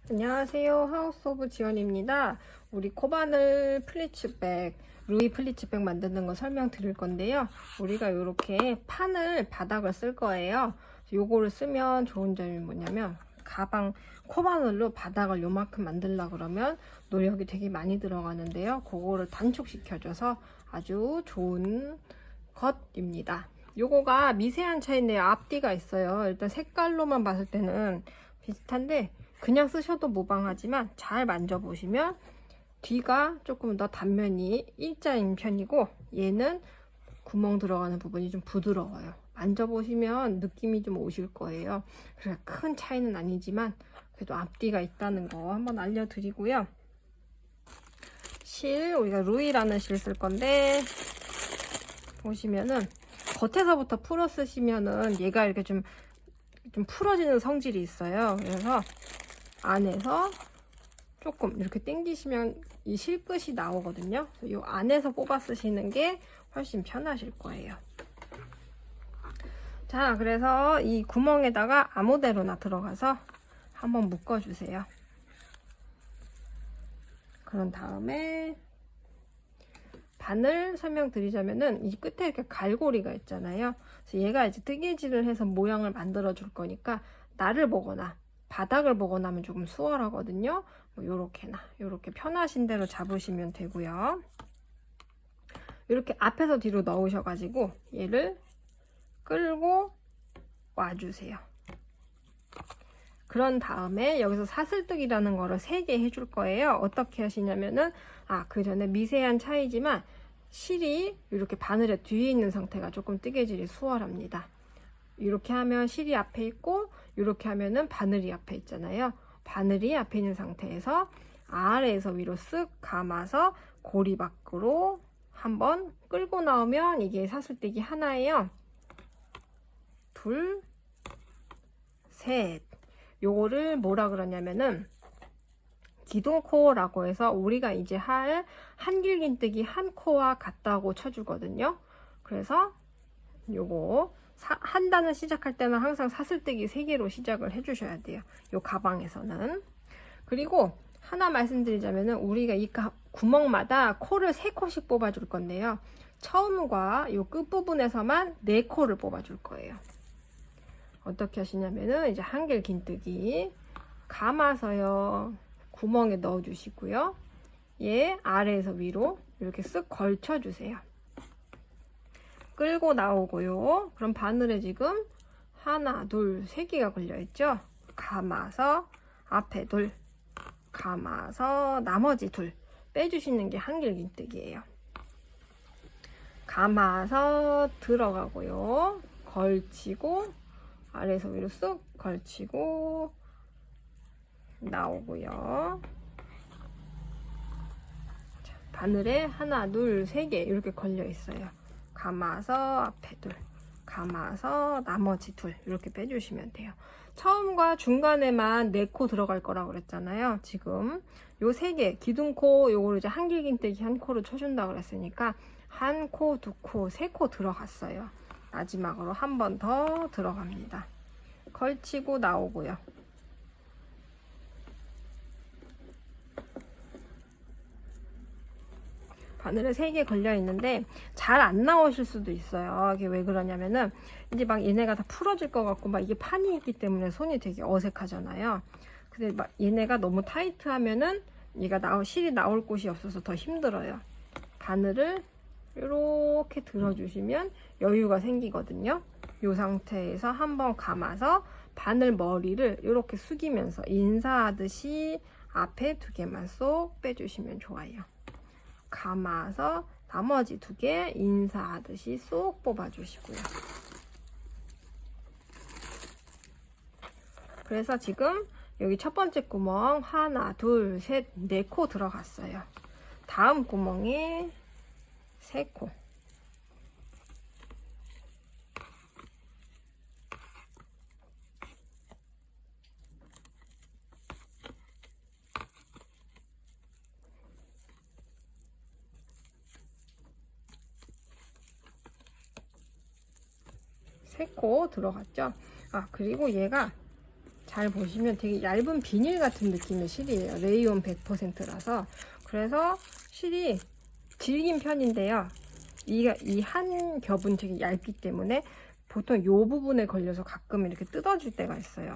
안녕하세요. 하우스 오브 지원입니다. 우리 코바늘 플리츠백, 루이 플리츠백 만드는 거 설명드릴 건데요. 우리가 이렇게 판을 바닥을 쓸 거예요. 요거를 쓰면 좋은 점이 뭐냐면 가방 코바늘로 바닥을 요만큼 만들려 그러면 노력이 되게 많이 들어가는데요. 그거를 단축시켜줘서 아주 좋은 것입니다. 요거가 미세한 차이인데요. 앞뒤가 있어요. 일단 색깔로만 봤을 때는 비슷한데 그냥 쓰셔도 무방하지만 잘 만져보시면 뒤가 조금 더 단면이 일자인 편이고 얘는 구멍 들어가는 부분이 좀 부드러워요. 만져보시면 느낌이 좀 오실 거예요. 그래서 큰 차이는 아니지만 그래도 앞뒤가 있다는 거 한번 알려드리고요. 실, 우리가 루이라는 실 쓸 건데 보시면은 겉에서부터 풀어 쓰시면은 얘가 이렇게 좀 풀어지는 성질이 있어요. 그래서 안에서 조금 이렇게 당기시면 이 실끝이 나오거든요. 이 안에서 뽑아 쓰시는 게 훨씬 편하실 거예요. 자, 그래서 이 구멍에다가 아무데로나 들어가서 한번 묶어주세요. 그런 다음에 바늘 설명드리자면은 이 끝에 이렇게 갈고리가 있잖아요. 그래서 얘가 이제 뜨개질을 해서 모양을 만들어 줄 거니까 날을 보거나 바닥을 보거나 하면 조금 수월하거든요. 뭐 요렇게나 요렇게 편하신 대로 잡으시면 되고요. 이렇게 앞에서 뒤로 넣으셔가지고 얘를 끌고 와주세요. 그런 다음에 여기서 사슬뜨기라는 거를 3개 해줄 거예요. 어떻게 하시냐면은 그 전에 미세한 차이지만 실이 이렇게 바늘의 뒤에 있는 상태가 조금 뜨개질이 수월합니다. 이렇게 하면 실이 앞에 있고 이렇게 하면은 바늘이 앞에 있잖아요. 바늘이 앞에 있는 상태에서 아래에서 위로 쓱 감아서 고리 밖으로 한번 끌고 나오면 이게 사슬뜨기 하나예요. 둘, 셋. 요거를 뭐라 그러냐면은 기둥코라고 해서 우리가 이제 할 한길긴뜨기 한 코와 같다고 쳐주거든요. 그래서 요거 한 단을 시작할 때는 항상 사슬뜨기 3개로 시작을 해주셔야 돼요. 요 가방에서는. 그리고 하나 말씀드리자면은 우리가 이 구멍마다 코를 3코씩 뽑아줄 건데요. 처음과 요 끝부분에서만 4코를 뽑아줄 거예요. 어떻게 하시냐면은 이제 한길긴뜨기 감아서요. 구멍에 넣어 주시고요. 얘 아래에서 위로 이렇게 쓱 걸쳐 주세요. 끌고 나오고요. 그럼 바늘에 지금 하나, 둘, 3개가 걸려 있죠. 감아서 앞에 둘, 감아서 나머지 둘 빼주시는 게 한길긴뜨기예요. 감아서 들어가고요. 걸치고 아래에서 위로 쓱 걸치고 나오고요. 자, 바늘에 하나, 둘, 3개 이렇게 걸려 있어요. 감아서 앞에 둘, 감아서 나머지 둘 이렇게 빼주시면 돼요. 처음과 중간에만 4코 들어갈 거라고 그랬잖아요. 지금 요 3개 기둥코 요거를 이제 한길긴뜨기 한 코로 쳐준다 그랬으니까 한 코, 2코, 3코 들어갔어요. 마지막으로 한 번 더 들어갑니다. 걸치고 나오고요. 바늘에 3개 걸려 있는데 잘 안 나오실 수도 있어요. 이게 왜 그러냐면은 이제 막 얘네가 다 풀어질 것 같고 막 이게 판이 있기 때문에 손이 되게 어색하잖아요. 근데 막 얘네가 너무 타이트하면은 얘가 실이 나올 곳이 없어서 더 힘들어요. 바늘을 이렇게 들어주시면 여유가 생기거든요. 이 상태에서 한번 감아서 바늘 머리를 이렇게 숙이면서 인사하듯이 앞에 2개만 쏙 빼주시면 좋아요. 감아서 나머지 2개 인사하듯이 쏙 뽑아주시고요. 그래서 지금 여기 첫 번째 구멍 하나, 둘, 셋, 4코 들어갔어요. 다음 구멍에 3코. 세 코 들어갔죠. 그리고 얘가 잘 보시면 되게 얇은 비닐 같은 느낌의 실이에요. 레이온 100%라서. 그래서 실이 질긴 편인데요. 이 한 겹은 되게 얇기 때문에 보통 이 부분에 걸려서 가끔 이렇게 뜯어질 때가 있어요.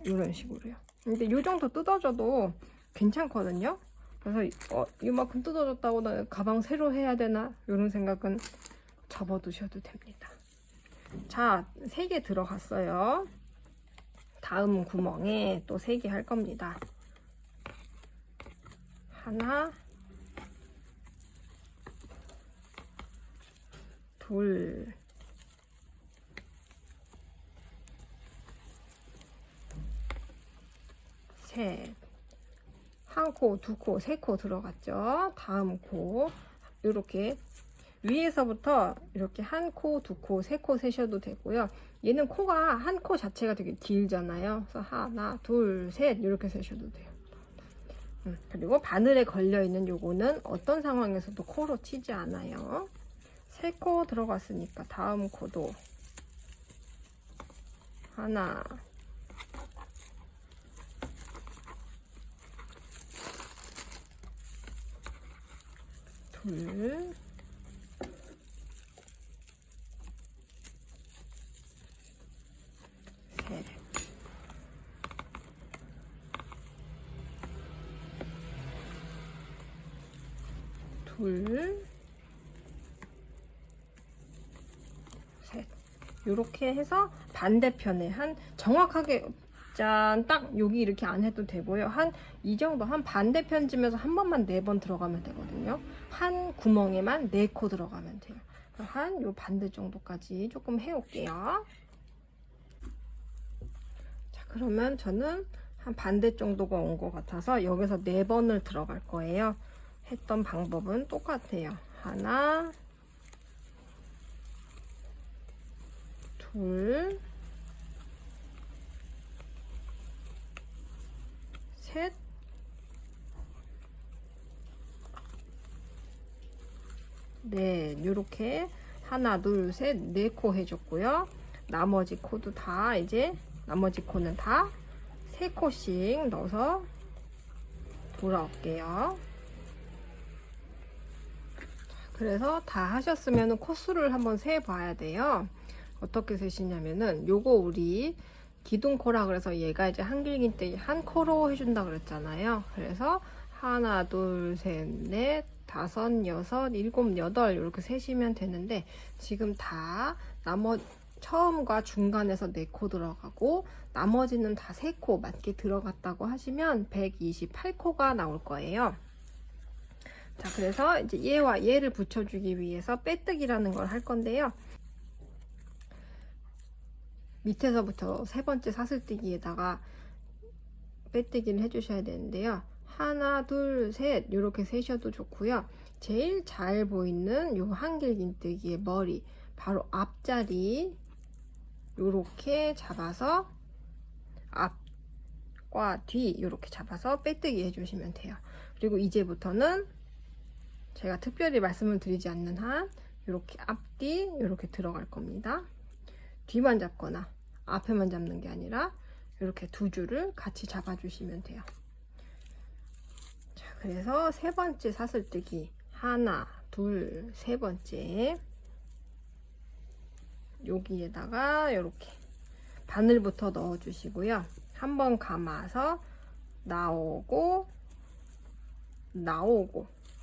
이런 식으로요. 근데 이 정도 뜯어져도 괜찮거든요. 그래서 이만큼 뜯어졌다고 나 가방 새로 해야 되나? 이런 생각은 접어두셔도 됩니다. 자, 3개 들어갔어요. 다음 구멍에 또 3개 할 겁니다. 하나, 둘, 셋, 한 코, 두 코, 세 코 들어갔죠. 다음 코 이렇게 위에서부터 이렇게 한 코, 두 코, 세 코 세셔도 되고요. 얘는 코가 한 코 자체가 되게 길잖아요. 그래서 하나, 둘, 셋 이렇게 세셔도 돼요. 그리고 바늘에 걸려 있는 요거는 어떤 상황에서도 코로 튀지 않아요. 세 코 들어갔으니까 다음 코도 하나, 둘, 셋, 둘, 셋. 이렇게 해서 반대편에 한 정확하게 짠 딱 여기 이렇게 안 해도 되고요. 한 이 정도 한 반대편쯤에서 한 번만 4번 들어가면 되거든요. 한 구멍에만 4코 들어가면 돼요. 한 요 반대 정도까지 조금 해올게요. 자, 그러면 저는 한 반대 정도가 온 것 같아서 여기서 4번을 들어갈 거예요. 했던 방법은 똑같아요. 하나, 둘, 셋, 넷. 요렇게 하나, 둘, 셋, 4코 해줬고요. 나머지 코도 다 이제 나머지 코는 다 3코씩 넣어서 돌아올게요. 그래서 다 하셨으면 코수를 한번 세 봐야 돼요. 어떻게 세시냐면은 요거 우리 기둥코라 그래서 얘가 이제 한길긴뜨기 한 코로 해준다 그랬잖아요. 그래서 하나, 둘, 셋, 넷, 다섯, 여섯, 일곱, 여덟 이렇게 세시면 되는데 지금 다 처음과 중간에서 4코 들어가고 나머지는 다 3코 맞게 들어갔다고 하시면 128코가 나올 거예요. 자, 그래서 이제 얘와 얘를 붙여주기 위해서 빼뜨기라는 걸 할 건데요. 밑에서부터 3번째 사슬뜨기에다가 빼뜨기를 해주셔야 되는데요. 하나, 둘, 셋 이렇게 세셔도 좋고요. 제일 잘 보이는 요 한길긴뜨기의 머리 바로 앞자리 요렇게 잡아서 앞과 뒤 이렇게 잡아서 빼뜨기 해주시면 돼요. 그리고 이제부터는 제가 특별히 말씀을 드리지 않는 한 이렇게 앞뒤 이렇게 들어갈 겁니다. 뒤만 잡거나 앞에만 잡는 게 아니라 이렇게 두 줄을 같이 잡아주시면 돼요. 자, 그래서 3번째 사슬뜨기 하나, 둘, 3번째 여기에다가 이렇게 바늘부터 넣어 주시고요. 한번 감아서 나오고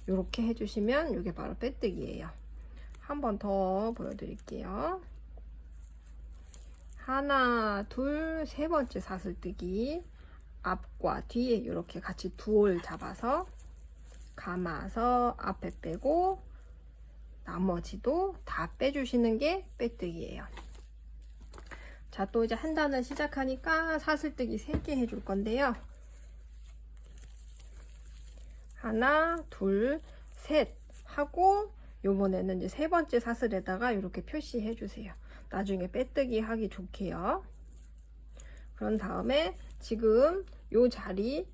이렇게 해주시면 이게 바로 빼뜨기예요. 한 번 더 보여드릴게요. 하나, 둘, 3번째 사슬뜨기 앞과 뒤에 이렇게 같이 두 올 잡아서 감아서 앞에 빼고 나머지도 다 빼주시는 게 빼뜨기예요. 자, 또 이제 한 단을 시작하니까 사슬뜨기 3개 해줄 건데요. 하나, 둘, 셋 하고 요번에는 이제 3번째 사슬에다가 이렇게 표시해 주세요. 나중에 빼뜨기 하기 좋게요. 그런 다음에 지금 요 자리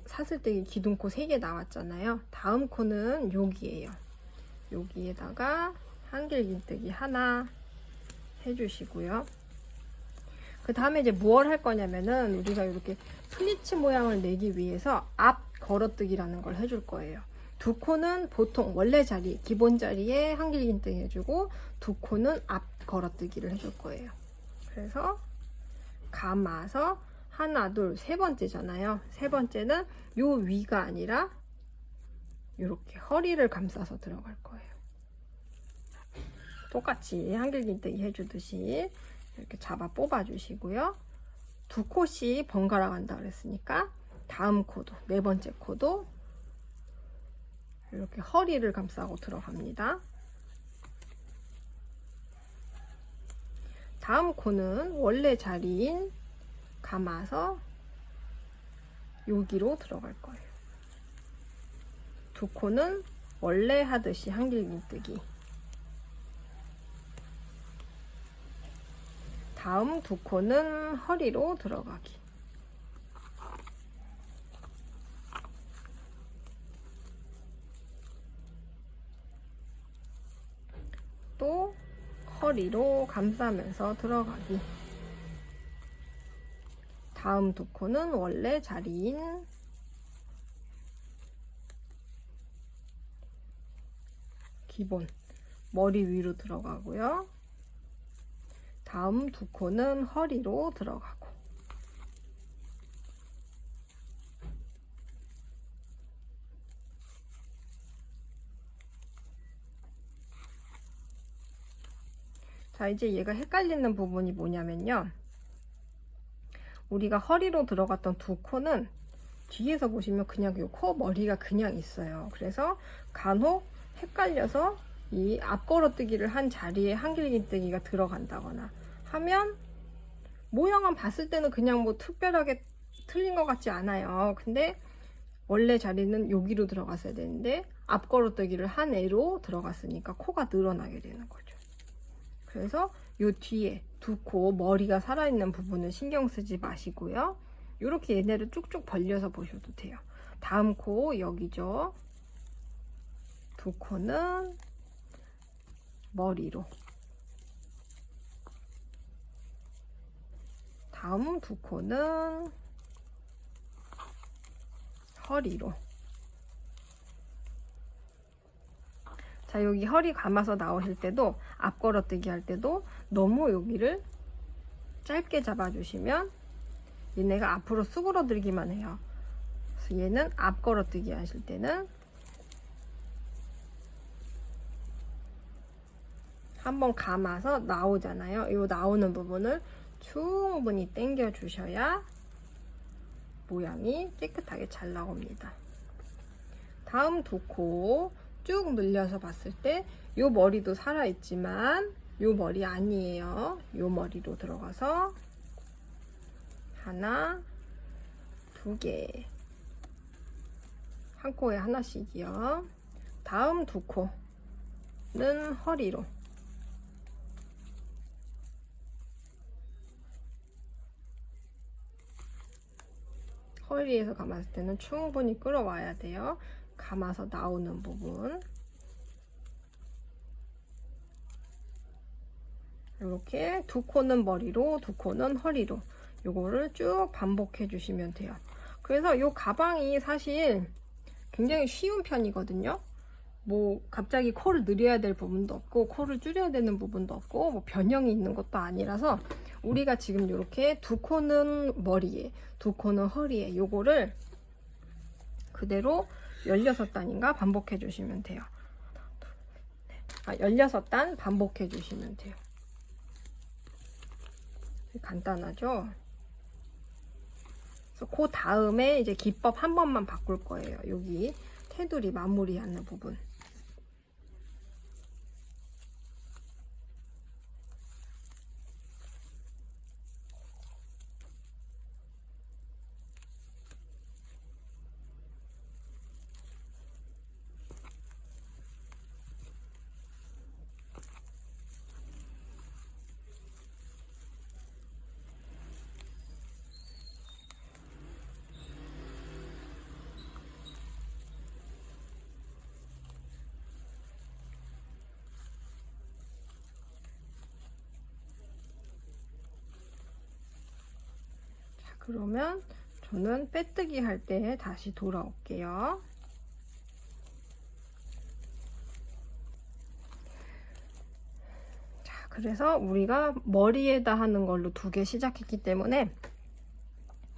사슬뜨기 기둥코 3개 나왔잖아요. 다음 코는 여기에요. 여기에다가 한길긴뜨기 하나 해주시고요. 그 다음에 이제 무엇 할 거냐면은 우리가 이렇게 플리츠 모양을 내기 위해서 앞 걸어뜨기라는 걸 해줄 거예요. 두 코는 보통 원래 자리, 기본 자리에 한길긴뜨기 해주고 두 코는 앞 걸어뜨기를 해줄 거예요. 그래서 감아서 하나, 둘, 세 번째잖아요. 세 번째는 요 위가 아니라 이렇게 허리를 감싸서 들어갈 거예요. 똑같이 한길긴뜨기 해주듯이 이렇게 잡아 뽑아 주시고요. 두 코씩 번갈아 간다 그랬으니까 다음 코도, 네 번째 코도 이렇게 허리를 감싸고 들어갑니다. 다음 코는 원래 자리인 감아서 여기로 들어갈 거예요. 두 코는 원래 하듯이 한길긴뜨기. 다음 두 코는 허리로 들어가기. 또 허리로 감싸면서 들어가기. 다음 두 코는 원래 자리인 기본 머리 위로 들어가고요. 다음 두 코는 허리로 들어가고. 자, 이제 얘가 헷갈리는 부분이 뭐냐면요. 우리가 허리로 들어갔던 두 코는 뒤에서 보시면 그냥 이 코 머리가 그냥 있어요. 그래서 간혹 헷갈려서 이 앞걸어뜨기를 한 자리에 한길긴뜨기가 들어간다거나 하면 모양은 봤을 때는 그냥 뭐 특별하게 틀린 것 같지 않아요. 근데 원래 자리는 여기로 들어갔어야 되는데 앞걸어뜨기를 한 애로 들어갔으니까 코가 늘어나게 되는 거죠. 그래서 요 뒤에 두 코 머리가 살아있는 부분은 신경 쓰지 마시고요. 이렇게 얘네를 쭉쭉 벌려서 보셔도 돼요. 다음 코 여기죠. 두 코는 머리로. 다음 두 코는 허리로. 자, 여기 허리 감아서 나오실 때도 앞걸어뜨기 할 때도 너무 여기를 짧게 잡아주시면 얘네가 앞으로 수그러들기만 해요. 그래서 얘는 앞걸어뜨기 하실 때는 한번 감아서 나오잖아요. 이 나오는 부분을 충분히 당겨 주셔야 모양이 깨끗하게 잘 나옵니다. 다음 두 코 쭉 늘려서 봤을 때 이 머리도 살아있지만 이 머리 아니에요. 이 머리로 들어가서 하나, 두 개, 한 코에 하나씩이요. 다음 두 코는 허리로. 허리에서 감았을 때는 충분히 끌어와야 돼요. 감아서 나오는 부분. 이렇게 두 코는 머리로, 두 코는 허리로. 요거를 쭉 반복해 주시면 돼요. 그래서 요 가방이 사실 굉장히 쉬운 편이거든요. 뭐 갑자기 코를 늘려야 될 부분도 없고 코를 줄여야 되는 부분도 없고 뭐 변형이 있는 것도 아니라서 우리가 지금 이렇게 두 코는 머리에, 두 코는 허리에 요거를 그대로 16단인가 반복해 주시면 돼요. 16단 반복해 주시면 돼요. 간단하죠? 그래서 그 다음에 이제 기법 한 번만 바꿀 거예요. 여기 테두리 마무리하는 부분. 그러면 저는 빼뜨기 할 때 다시 돌아올게요. 자, 그래서 우리가 머리에다 하는 걸로 2개 시작했기 때문에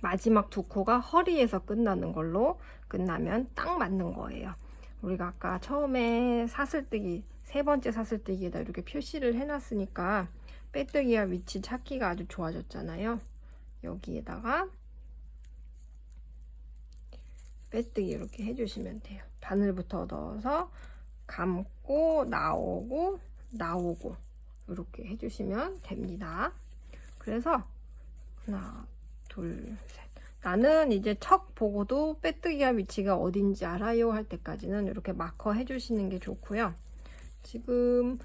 마지막 2코가 허리에서 끝나는 걸로 끝나면 딱 맞는 거예요. 우리가 아까 처음에 사슬뜨기, 3번째 사슬뜨기에다 이렇게 표시를 해놨으니까 빼뜨기와 위치 찾기가 아주 좋아졌잖아요. 여기에다가 빼뜨기 이렇게 해주시면 돼요. 바늘부터 넣어서 감고 나오고 나오고 이렇게 해주시면 됩니다. 그래서 하나, 둘, 셋. 나는 이제 척 보고도 빼뜨기와 위치가 어딘지 알아요 할 때까지는 이렇게 마커 해주시는 게 좋고요. 지금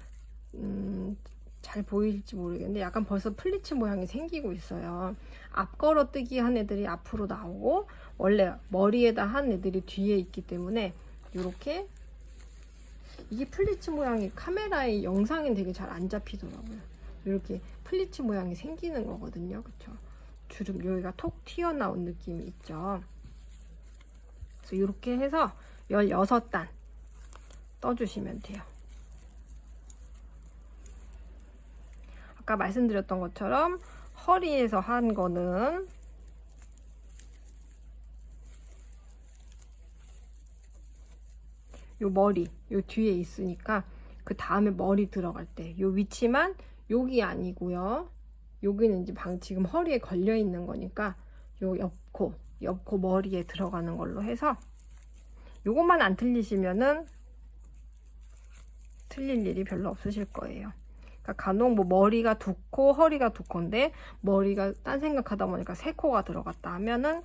잘 보일지 모르겠는데 약간 벌써 플리츠 모양이 생기고 있어요. 앞걸어 뜨기 한 애들이 앞으로 나오고 원래 머리에다 한 애들이 뒤에 있기 때문에 이렇게 이게 플리츠 모양이 카메라에 영상엔 되게 잘 안 잡히더라고요. 이렇게 플리츠 모양이 생기는 거거든요. 그쵸? 주름 여기가 톡 튀어나온 느낌이 있죠. 그래서 이렇게 해서 16단 떠주시면 돼요. 아까 말씀드렸던 것처럼 허리에서 한 거는 요 머리, 요 뒤에 있으니까 그 다음에 머리 들어갈 때 요 위치만 여기 아니고요. 여기는 이제 지금 허리에 걸려 있는 거니까 요 옆코 머리에 들어가는 걸로 해서 요것만 안 틀리시면은 틀릴 일이 별로 없으실 거예요. 그러니까 간혹 뭐 머리가 2코, 허리가 2코인데 머리가 딴 생각하다 보니까 3코가 들어갔다 하면은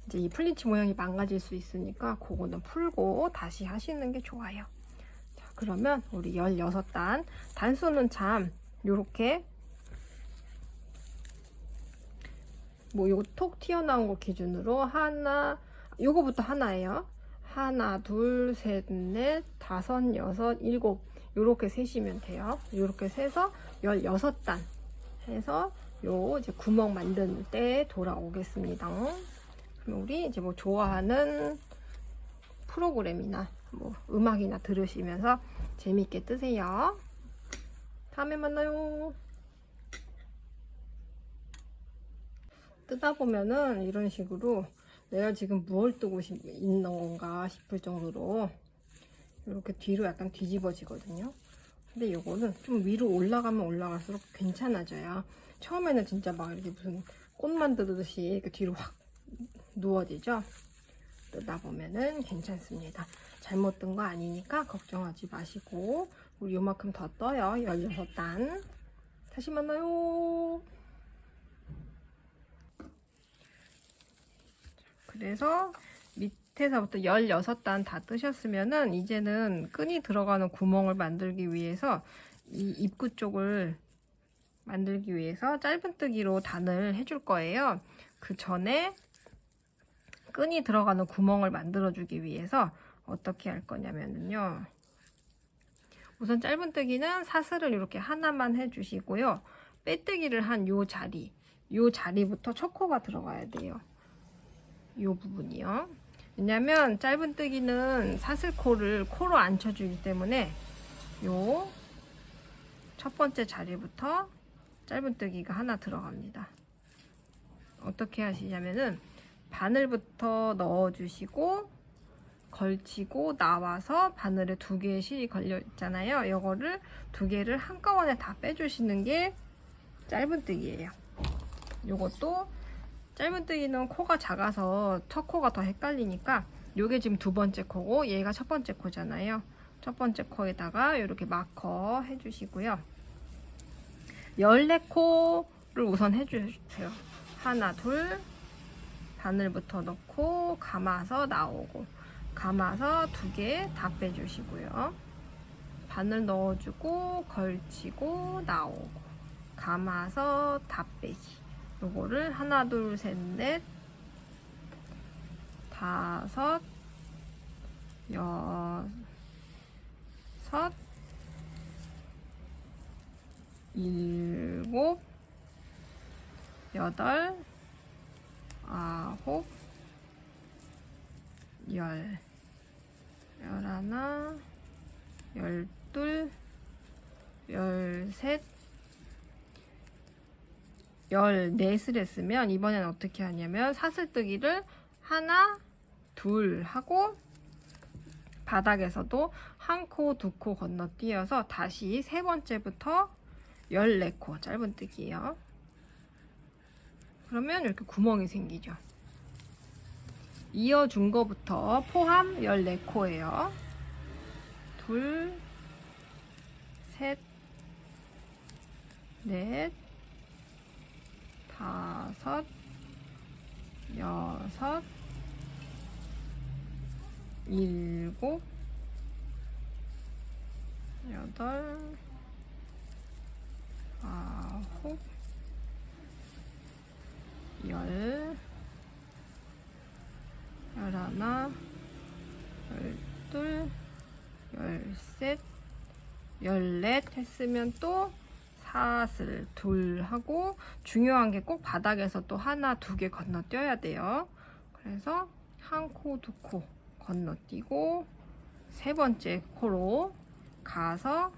이제 이 플리츠 모양이 망가질 수 있으니까 그거는 풀고 다시 하시는 게 좋아요. 자, 그러면 우리 16단 단수는 참 요렇게 뭐 요거 톡 튀어나온 거 기준으로 하나, 요거부터 하나예요. 하나, 둘, 셋, 넷, 다섯, 여섯, 일곱 요렇게 세시면 돼요. 요렇게 세서 16단 해서 요 이제 구멍 만드는 때 돌아오겠습니다. 그럼 우리 이제 뭐 좋아하는 프로그램이나 뭐 음악이나 들으시면서 재밌게 뜨세요. 다음에 만나요. 뜨다 보면은 이런 식으로 내가 지금 무얼 뜨고 있는 건가 싶을 정도로 이렇게 뒤로 약간 뒤집어지거든요. 근데 요거는 좀 위로 올라가면 올라갈수록 괜찮아져요. 처음에는 진짜 막 이렇게 무슨 꽃 만들듯이 이렇게 뒤로 확 누워지죠. 뜨다 보면은 괜찮습니다. 잘못 뜬 거 아니니까 걱정하지 마시고 우리 요만큼 더 떠요. 16단. 다시 만나요. 그래서 밑에서부터 16단 다 뜨셨으면은 이제는 끈이 들어가는 구멍을 만들기 위해서 이 입구 쪽을 만들기 위해서 짧은뜨기로 단을 해줄 거예요. 그 전에 끈이 들어가는 구멍을 만들어 주기 위해서 어떻게 할 거냐면요. 우선 짧은뜨기는 사슬을 이렇게 하나만 해주시고요. 빼뜨기를 한 요 자리부터 첫 코가 들어가야 돼요. 요 부분이요. 왜냐면 짧은뜨기는 사슬코를 코로 안 쳐주기 때문에 요 첫 번째 자리부터 짧은뜨기가 하나 들어갑니다. 어떻게 하시냐면은 바늘부터 넣어주시고 걸치고 나와서 바늘에 2개의 실이 걸려 있잖아요. 이거를 2개를 한꺼번에 다 빼주시는 게 짧은뜨기예요. 요것도 짧은뜨기는 코가 작아서 첫 코가 더 헷갈리니까 요게 지금 2번째 코고 얘가 첫 번째 코잖아요. 첫 번째 코에다가 이렇게 마커 해주시고요. 14코를 우선 해주세요. 하나, 둘, 바늘부터 넣고 감아서 나오고 감아서 2개 다 빼주시고요. 바늘 넣어주고 걸치고 나오고 감아서 다 빼기. 요거를 하나, 둘, 셋, 넷, 다섯, 여섯, 일곱, 여덟, 아홉, 열, 열하나, 열둘, 열셋, 열넷을 했으면 이번엔 어떻게 하냐면 사슬뜨기를 하나, 둘 하고 바닥에서도 한 코, 두 코 건너뛰어서 다시 세 번째부터 14코 짧은뜨기예요. 그러면 이렇게 구멍이 생기죠. 이어준 거부터 포함 14코예요. 둘, 셋, 넷, 다섯, 여섯, 일곱, 여덟, 아홉, 열, 열하나, 열둘, 열셋, 열넷 했으면 또 사슬 둘 하고, 중요한 게 꼭 바닥에서 또 하나, 두 개 건너뛰어야 돼요. 그래서 한 코, 두 코 건너뛰고 세 번째 코로 가서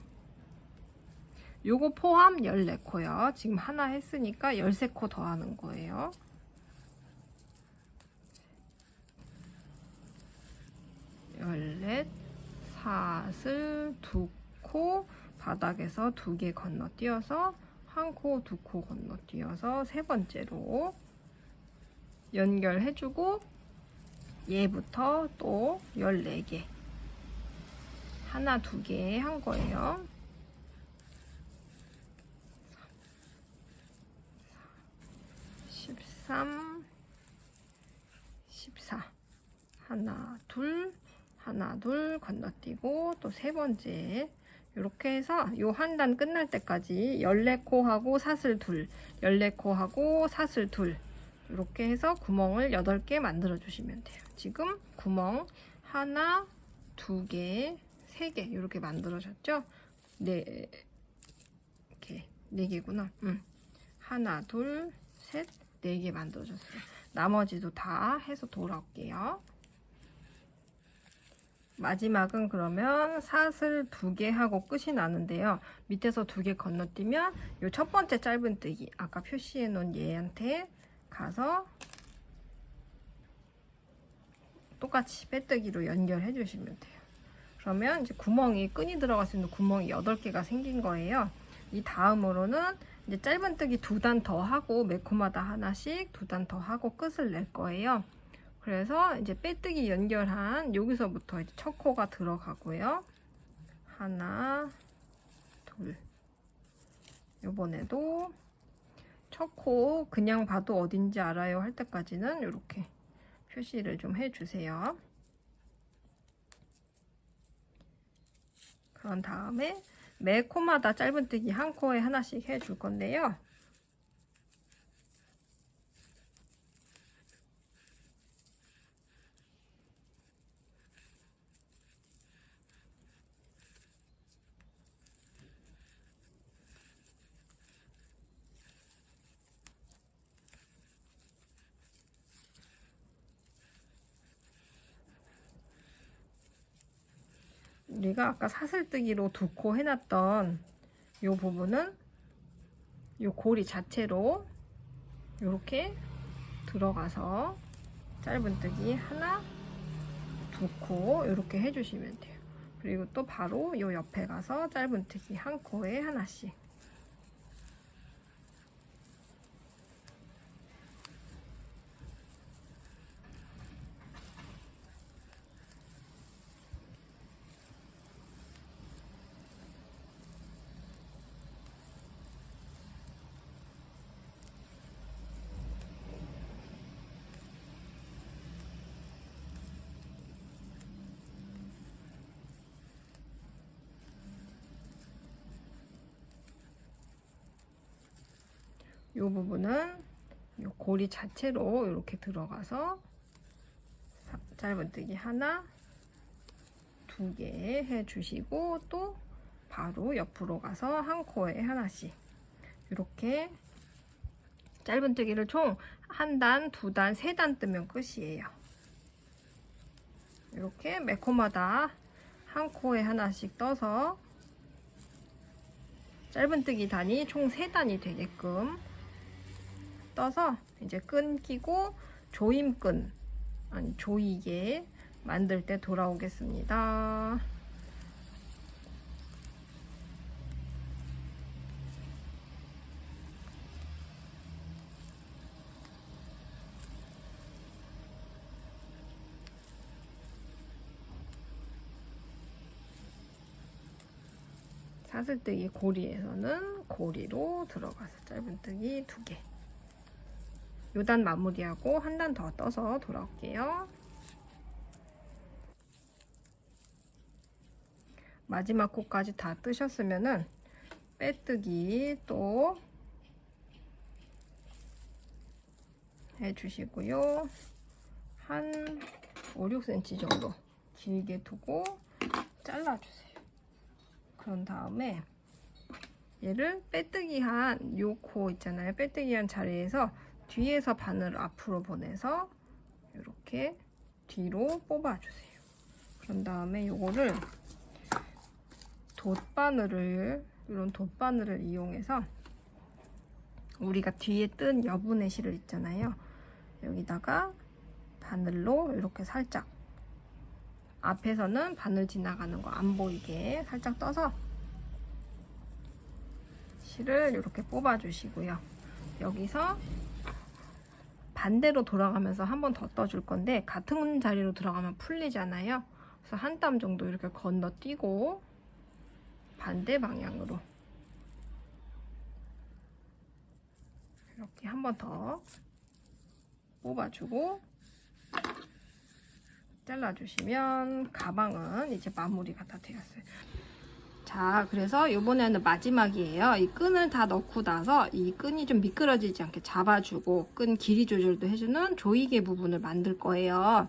요거 포함 14코요. 지금 하나 했으니까 13코 더 하는 거예요. 열넷, 사슬, 두 코, 바닥에서 두 개 건너뛰어서 한 코, 두 코 건너뛰어서 세 번째로 연결해주고 얘부터 또 14개 하나, 두 개 한 거예요. 13, 14 하나, 둘 건너뛰고 또 세 번째 이렇게 해서 요 한 단 끝날 때까지 14코 하고 사슬 둘, 14코 하고 사슬 둘 이렇게 해서 구멍을 8개 만들어 주시면 돼요. 지금 구멍 하나, 두 개, 세 개 이렇게 만들어졌죠? 네, 이렇게 4개구나. 하나, 둘, 셋, 4개 만들어졌어요. 나머지도 다 해서 돌아올게요. 마지막은 그러면 사슬 2개 하고 끝이 나는데요. 밑에서 2개 건너뛰면 요 첫 번째 짧은뜨기 아까 표시해 놓은 얘한테 가서 똑같이 빼뜨기로 연결해 주시면 돼요. 그러면 이제 구멍이 끈이 들어갈 수 있는 구멍이 8개가 생긴 거예요. 이 다음으로는 이제 짧은뜨기 2단 더 하고 매 코마다 하나씩 2단 더 하고 끝을 낼 거예요. 그래서 이제 빼뜨기 연결한 여기서부터 이제 첫 코가 들어가고요. 하나, 둘. 요번에도 첫 코 그냥 봐도 어딘지 알아요 할 때까지는 이렇게 표시를 좀 해주세요. 그런 다음에 매 코마다 짧은뜨기 한 코에 하나씩 해줄 건데요. 우리가 아까 사슬뜨기로 2코 해놨던 이 부분은 이 고리 자체로 이렇게 들어가서 짧은뜨기 하나, 2코 이렇게 해주시면 돼요. 그리고 또 바로 이 옆에 가서 짧은뜨기 한 코에 하나씩. 이 부분은 이 고리 자체로 이렇게 들어가서 짧은뜨기 하나, 2개 해주시고 또 바로 옆으로 가서 한 코에 하나씩 이렇게 짧은뜨기를 총 한 단, 두 단, 세 단 뜨면 끝이에요. 이렇게 매 코마다 한 코에 하나씩 떠서 짧은뜨기 단이 총 3단이 되게끔 떠서 이제 끈 끼고 조임끈, 아니 조이개 만들 때 돌아오겠습니다. 사슬뜨기 고리에서는 고리로 들어가서 짧은뜨기 2개. 요단 마무리하고 한 단 더 떠서 돌아올게요. 마지막 코까지 다 뜨셨으면은 빼뜨기 또 해주시고요. 한 5, 6cm 정도 길게 두고 잘라주세요. 그런 다음에 얘를 빼뜨기 한 요 코 있잖아요. 빼뜨기 한 자리에서 뒤에서 바늘을 앞으로 보내서 이렇게 뒤로 뽑아주세요. 그런 다음에 요거를 이런 돗바늘을 이용해서 우리가 뒤에 뜬 여분의 실을 있잖아요. 여기다가 바늘로 이렇게 살짝 앞에서는 바늘 지나가는 거 안 보이게 살짝 떠서 실을 이렇게 뽑아 주시고요. 여기서 반대로 돌아가면서 한 번 더 떠줄 건데 같은 자리로 들어가면 풀리잖아요. 그래서 한 땀 정도 이렇게 건너뛰고 반대 방향으로 이렇게 한 번 더 뽑아주고 잘라주시면 가방은 이제 마무리가 다 되었어요. 자, 그래서 이번에는 마지막이에요. 이 끈을 다 넣고 나서 이 끈이 좀 미끄러지지 않게 잡아주고 끈 길이 조절도 해주는 조이개 부분을 만들 거예요.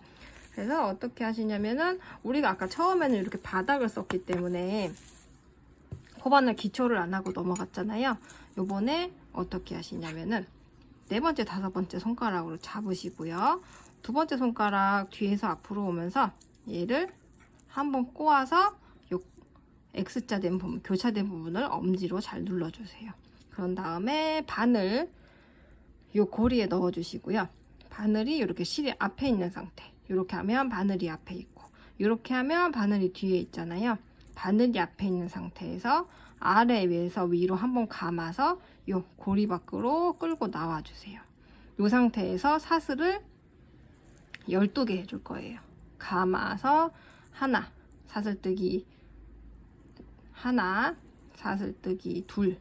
그래서 어떻게 하시냐면은 우리가 아까 처음에는 이렇게 바닥을 썼기 때문에 코바늘 기초를 안 하고 넘어갔잖아요. 요번에 어떻게 하시냐면은 4번째, 5번째 손가락으로 잡으시고요. 2번째 손가락 뒤에서 앞으로 오면서 얘를 한번 꼬아서 요 X자 된 부분, 교차된 부분을 엄지로 잘 눌러주세요. 그런 다음에 바늘 요 고리에 넣어주시고요. 바늘이 이렇게 실이 앞에 있는 상태. 이렇게 하면 바늘이 앞에 있고, 이렇게 하면 바늘이 뒤에 있잖아요. 바늘이 앞에 있는 상태에서 아래 위에서 위로 한번 감아서 요 고리 밖으로 끌고 나와주세요. 이 상태에서 사슬을 12개 해줄 거예요. 감아서 하나, 사슬뜨기 하나, 사슬뜨기 둘,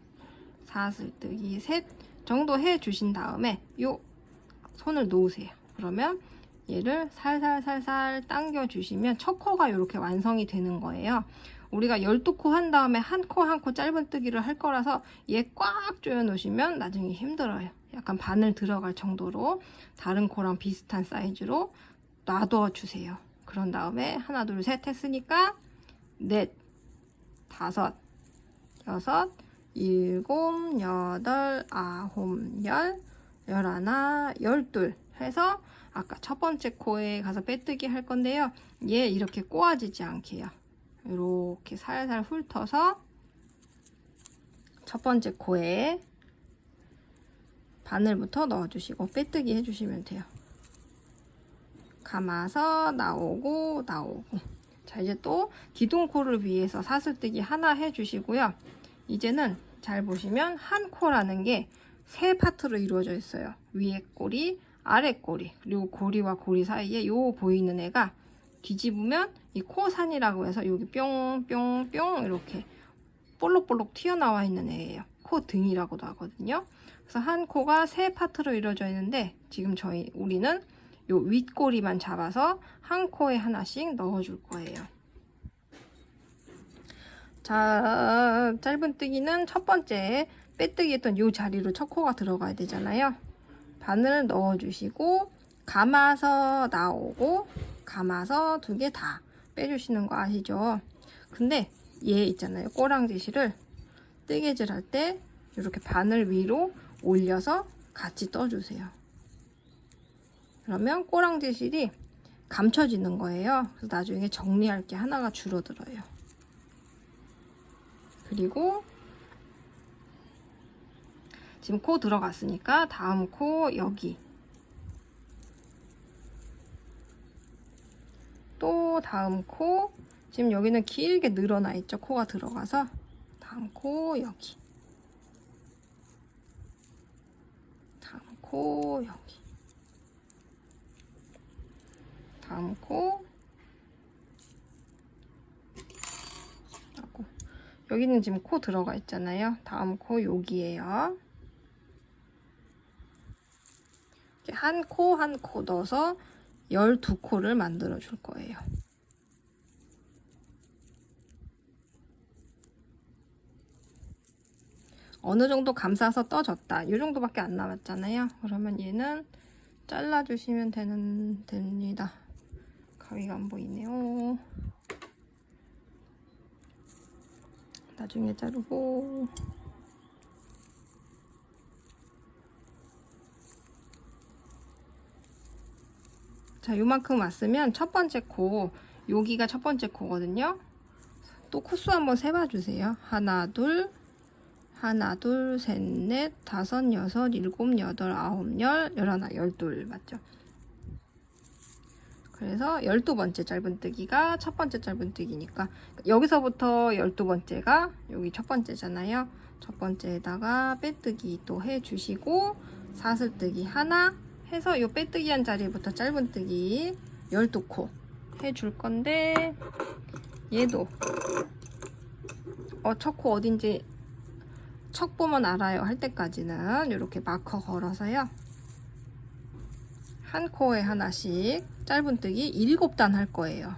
사슬뜨기 셋 정도 해주신 다음에 요 손을 놓으세요. 그러면 얘를 살살살살 당겨주시면 첫 코가 이렇게 완성이 되는 거예요. 우리가 12코 한 다음에 한 코 한 코 짧은뜨기를 할 거라서 얘 꽉 조여 놓으시면 나중에 힘들어요. 약간 바늘 들어갈 정도로 다른 코랑 비슷한 사이즈로 놔둬 주세요. 그런 다음에 하나 둘 셋 했으니까 넷, 다섯, 여섯, 일곱, 여덟, 아홉, 열, 열하나, 열둘 해서 아까 첫 번째 코에 가서 빼뜨기 할 건데요. 얘 이렇게 꼬아지지 않게요. 이렇게 살살 훑어서 첫 번째 코에 바늘부터 넣어주시고 빼뜨기 해주시면 돼요. 감아서 나오고 나오고. 자, 이제 또 기둥코를 위해서 사슬뜨기 하나 해주시고요. 이제는 잘 보시면 한 코라는 게 세 파트로 이루어져 있어요. 위에 꼬리, 아래 꼬리, 그리고 고리와 고리 사이에 요 보이는 애가 뒤집으면 이 코산이라고 해서 여기 뿅뿅뿅 이렇게 볼록볼록 튀어나와 있는 애예요. 코 등이라고도 하거든요. 그래서 한 코가 세 파트로 이루어져 있는데 지금 우리는 요 윗꼬리만 잡아서 한 코에 하나씩 넣어줄 거예요. 자, 짧은뜨기는 첫 번째 빼뜨기 했던 요 자리로 첫 코가 들어가야 되잖아요. 바늘 넣어주시고 감아서 나오고 감아서 2개 다 빼주시는 거 아시죠? 근데 얘 있잖아요. 꼬랑지실을 뜨개질 할 때 이렇게 바늘 위로 올려서 같이 떠주세요. 그러면 꼬랑지실이 감춰지는 거예요. 그래서 나중에 정리할 게 하나가 줄어들어요. 그리고 지금 코 들어갔으니까 다음 코 여기, 또 다음 코, 지금 여기는 길게 늘어나 있죠. 코가 들어가서 다음 코 여기, 다음 코 여기, 다음 코 하고, 여기는 지금 코 들어가 있잖아요. 다음 코 여기에요. 한 코 한 코 넣어서 12코를 만들어 줄 거예요. 어느 정도 감싸서 떠졌다. 이 정도밖에 안 남았잖아요. 그러면 얘는 잘라주시면 됩니다. 가위가 안 보이네요. 나중에 자르고. 자, 요만큼 왔으면 첫 번째 코, 여기가 첫 번째 코거든요. 또 코수 한번 세봐 주세요. 하나, 둘, 셋, 넷, 다섯, 여섯, 일곱, 여덟, 아홉, 열, 열하나, 열둘 맞죠? 그래서 12번째 짧은뜨기가 첫 번째 짧은뜨기니까 여기서부터 12번째가 여기 첫 번째잖아요. 첫 번째에다가 빼뜨기 또 해주시고 사슬뜨기 하나 해서 이 빼뜨기 한 자리부터 짧은뜨기 12코 해줄 건데, 얘도 첫 코 어딘지 척 보면 알아요 할 때까지는 이렇게 마커 걸어서요. 한 코에 하나씩 짧은뜨기 7단 할 거예요.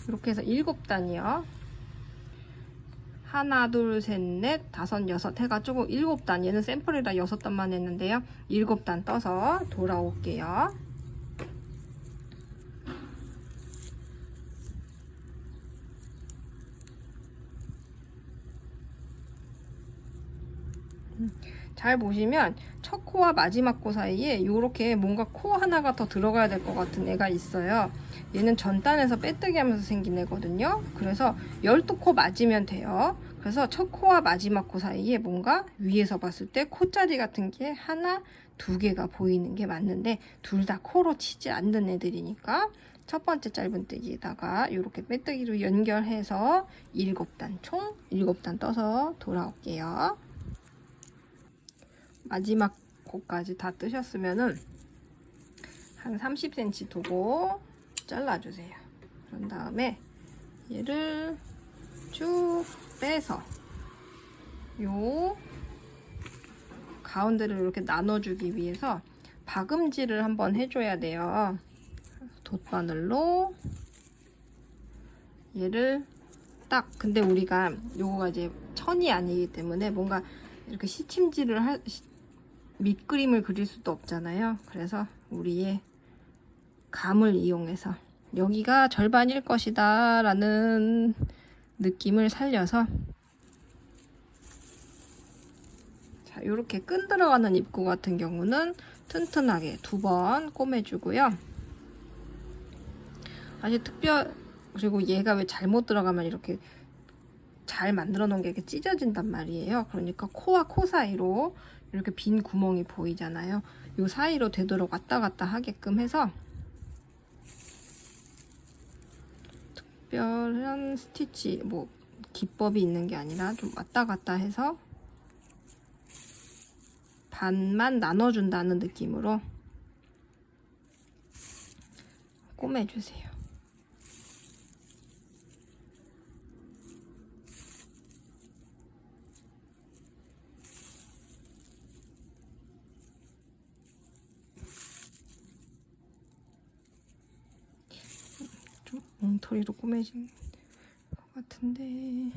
이렇게 해서 7단이요. 하나, 둘, 셋, 넷, 다섯, 여섯 해가지고 7단. 얘는 샘플이라 6단만 했는데요. 7단 떠서 돌아올게요. 잘 보시면 첫 코와 마지막 코 사이에 이렇게 뭔가 코 하나가 더 들어가야 될 것 같은 애가 있어요. 얘는 전단에서 빼뜨기 하면서 생긴 애거든요. 그래서 12코 맞으면 돼요. 그래서 첫 코와 마지막 코 사이에 뭔가 위에서 봤을 때 코자리 같은 게 하나, 두 개가 보이는 게 맞는데 둘 다 코로 치지 않는 애들이니까 첫 번째 짧은뜨기에다가 이렇게 빼뜨기로 연결해서 7단, 총 7단 떠서 돌아올게요. 마지막 코까지 다 뜨셨으면은 한 30cm 두고 잘라주세요. 그런 다음에 얘를 쭉 빼서 요 가운데를 이렇게 나눠주기 위해서 박음질을 한번 해줘야 돼요. 돗바늘로 얘를 딱, 근데 우리가 요거가 이제 천이 아니기 때문에 뭔가 이렇게 시침질을 밑그림을 그릴 수도 없잖아요. 그래서 우리의 감을 이용해서 여기가 절반일 것이다 라는 느낌을 살려서, 자, 이렇게 끈 들어가는 입구 같은 경우는 튼튼하게 2번 꼬매주고요. 아주 그리고 얘가 왜 잘못 들어가면 이렇게 잘 만들어 놓은 게 이렇게 찢어진단 말이에요. 그러니까 코와 코 사이로 이렇게 빈 구멍이 보이잖아요. 이 사이로 되도록 왔다 갔다 하게끔 해서 특별한 스티치 뭐 기법이 있는 게 아니라 좀 왔다 갔다 해서 반만 나눠준다는 느낌으로 꼬매주세요. 좀 엉터리로 꼬매진 것 같은데,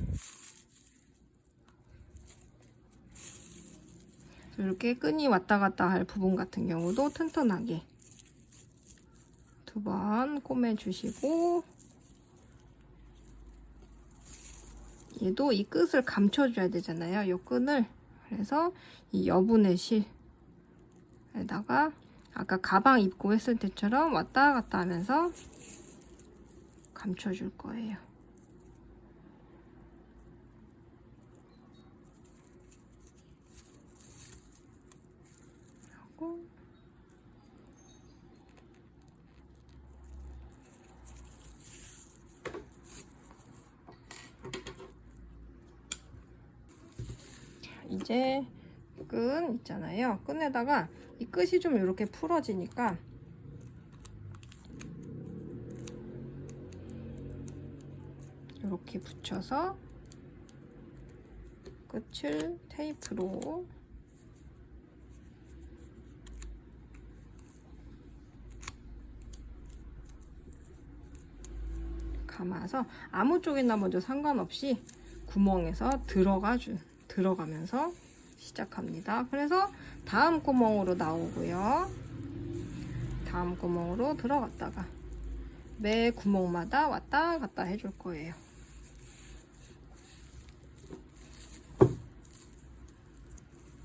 이렇게 끈이 왔다 갔다 할 부분 같은 경우도 튼튼하게 2번 꼬매주시고, 얘도 이 끝을 감춰줘야 되잖아요. 이 끈을. 그래서 이 여분의 실에다가 아까 가방 입고 했을 때처럼 왔다 갔다 하면서 감춰줄 거예요. 하고 이제 끈 있잖아요. 끈에다가 이 끝이 좀 이렇게 풀어지니까 이렇게 붙여서 끝을 테이프로 감아서 아무 쪽이나 먼저 상관없이 구멍에서 들어가면서 시작합니다. 그래서 다음 구멍으로 나오고요. 다음 구멍으로 들어갔다가 매 구멍마다 왔다 갔다 해줄 거예요.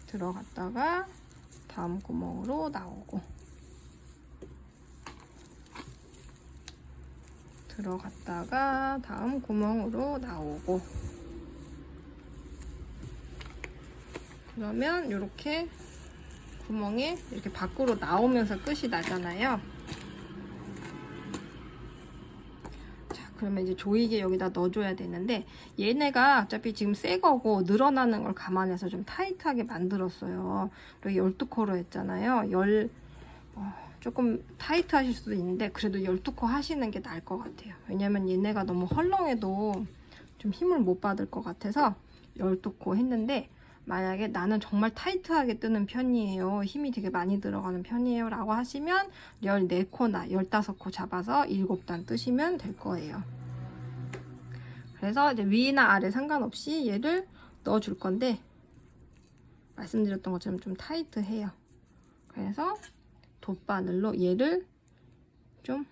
들어갔다가 다음 구멍으로 나오고, 들어갔다가 다음 구멍으로 나오고, 그러면 이렇게 구멍에 이렇게 밖으로 나오면서 끝이 나잖아요. 자, 그러면 이제 조이개 여기다 넣어줘야 되는데, 얘네가 어차피 지금 새 거고 늘어나는 걸 감안해서 좀 타이트하게 만들었어요. 그리고 12코로 했잖아요. 조금 타이트 하실 수도 있는데 그래도 12코 하시는 게 나을 것 같아요. 왜냐면 얘네가 너무 헐렁해도 좀 힘을 못 받을 것 같아서 12코 했는데, 만약에 나는 정말 타이트하게 뜨는 편이에요, 힘이 되게 많이 들어가는 편이에요 라고 하시면 14코나 15코 잡아서 7단 뜨시면 될 거예요. 그래서 이제 위나 아래 상관없이 얘를 넣어줄 건데, 말씀드렸던 것처럼 좀 타이트해요. 그래서 돗바늘로 얘를 좀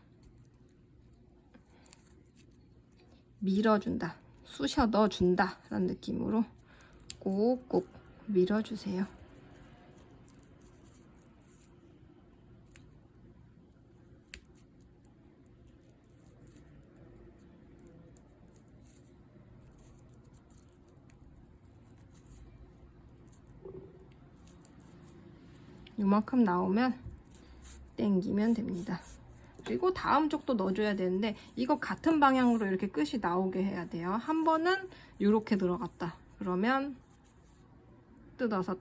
밀어준다, 쑤셔 넣어준다 라는 느낌으로 꾹꾹 밀어주세요. 요만큼 나오면 당기면 됩니다. 그리고 다음 쪽도 넣어줘야 되는데, 이거 같은 방향으로 이렇게 끝이 나오게 해야 돼요. 한 번은 이렇게 들어갔다 그러면 뜯어서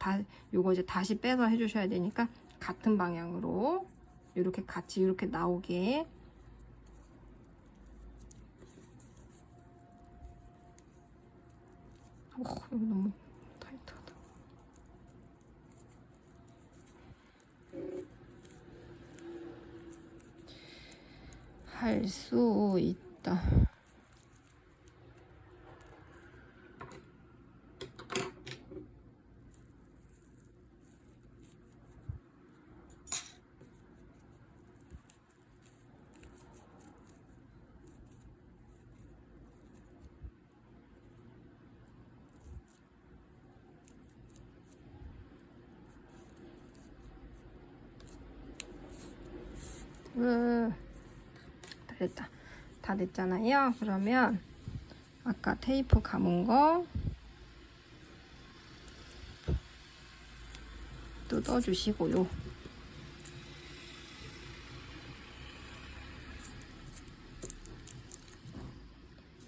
요거 이제 다시 빼서 해주셔야 되니까 같은 방향으로 이렇게 같이 이렇게 나오게. 여기 너무 타이트하다. 할 수 있다. 됐다. 다 됐잖아요. 그러면 아까 테이프 감은 거 뜯어주시고요.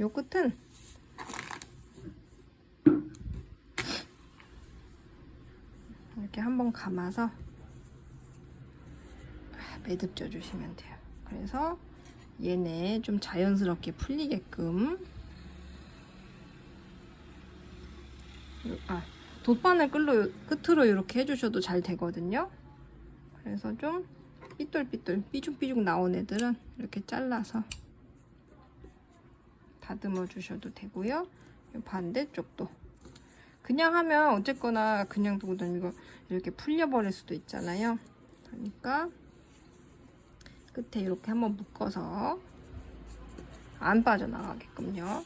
요 끝은 이렇게 한번 감아서 매듭져 주시면 돼요. 그래서 얘네 좀 자연스럽게 풀리게끔, 돗바늘 끝으로 이렇게 해주셔도 잘 되거든요. 그래서 좀 삐뚤삐뚤 삐죽삐죽 나온 애들은 이렇게 잘라서 다듬어 주셔도 되고요. 반대쪽도 그냥 하면 어쨌거나 그냥 두고 다니고 이렇게 풀려버릴 수도 있잖아요. 그러니까 끝에 이렇게 한번 묶어서 안 빠져나가게끔요.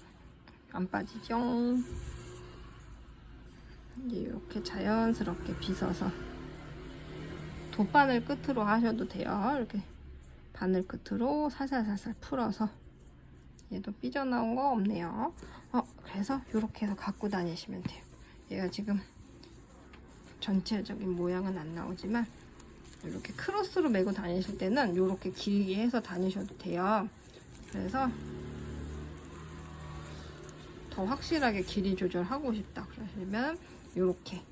안 빠지죠? 이제 이렇게 자연스럽게 빗어서 돗바늘 끝으로 하셔도 돼요. 이렇게 바늘 끝으로 살살살살 풀어서 얘도 삐져나온 거 없네요. 그래서 이렇게 해서 갖고 다니시면 돼요. 얘가 지금 전체적인 모양은 안 나오지만 이렇게 크로스로 메고 다니실 때는 이렇게 길게 해서 다니셔도 돼요. 그래서 더 확실하게 길이 조절하고 싶다 그러시면 이렇게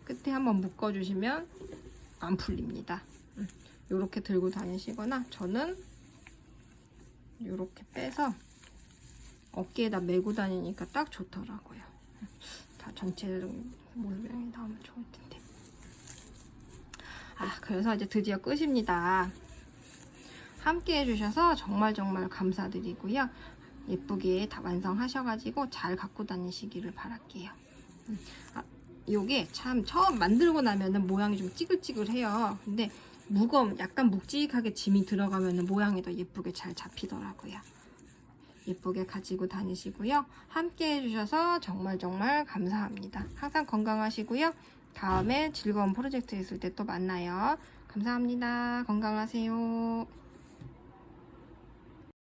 끝에 한번 묶어주시면 안 풀립니다. 이렇게 들고 다니시거나 저는 이렇게 빼서 어깨에다 메고 다니니까 딱 좋더라고요. 다 전체적인 모양이 나오면 좋을 텐데. 그래서 이제 드디어 끝입니다. 함께 해주셔서 정말 감사드리고요. 예쁘게 다 완성하셔가지고 잘 갖고 다니시기를 바랄게요. 요게 참 처음 만들고 나면은 모양이 좀 찌글찌글해요. 근데 약간 묵직하게 짐이 들어가면은 모양이 더 예쁘게 잘 잡히더라고요. 예쁘게 가지고 다니시고요. 함께 해주셔서 정말 감사합니다. 항상 건강하시고요. 다음에 즐거운 프로젝트 있을 때 또 만나요. 감사합니다. 건강하세요.